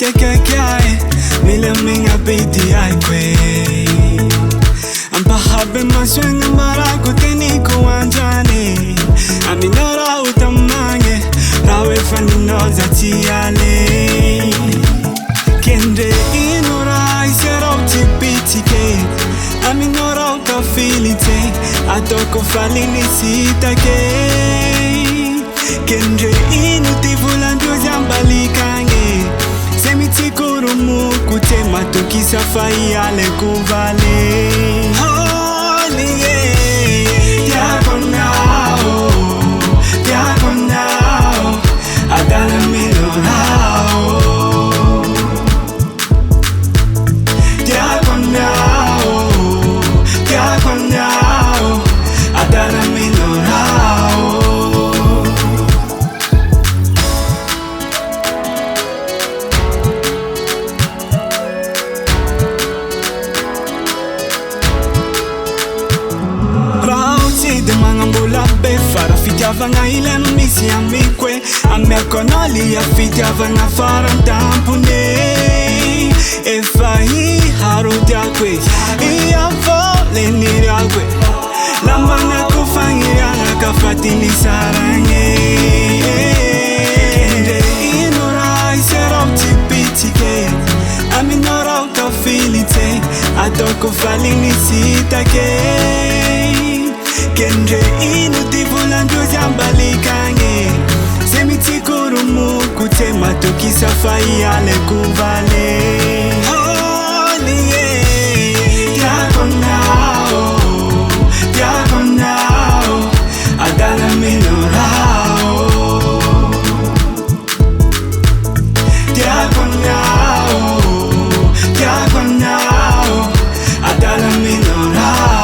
tekekyae mile minga biti aikwe ampahabe maswenga maraku teniko wanjane aminora utamange rawe faninoza tiale kende inora isero tipitike aminora utafilite atoko falini sitake kende inutivula ndiozambalikange semitikuru kutema tukisafai ale kuvale Tiakoanao adala milorao Tiakoanao adala milorao de mangambula be fara fitiavanga ilanu misi amikwe amerkonali ya fitiavanga fara tampune efahi harudiakwe iyavo leniriagwe lamanga kufangiranga kafatini sarange kende inora iserop tipitike aminora utafilite atoko falini sitake kende inutivula ndiozambalikange semitikuru kutema tukisafai ale kuvale Tiakoanao adala milorao Tiakoanao adala milorao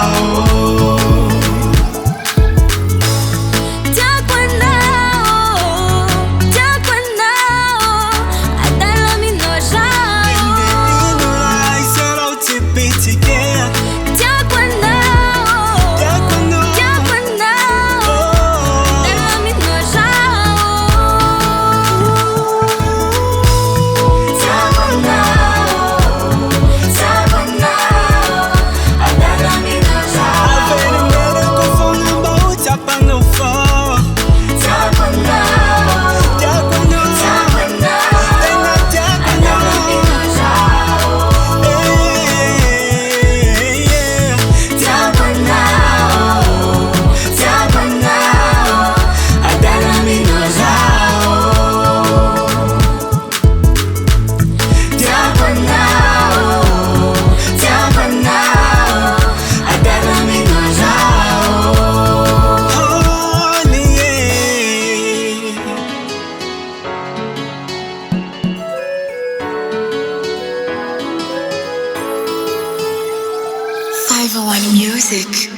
Music.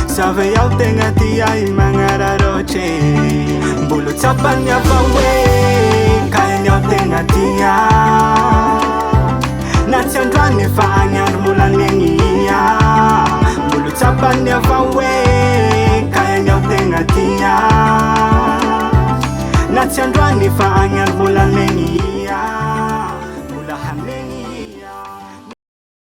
Sabe eu tenho a tia e mangararoche Bulu tapan ya fawe Kain eu tenho a tia Natsandwane faanyan mulan lengia Bulu tapan ya fawe Kain eu tenho a tia Natsandwane faanyan mulan lengia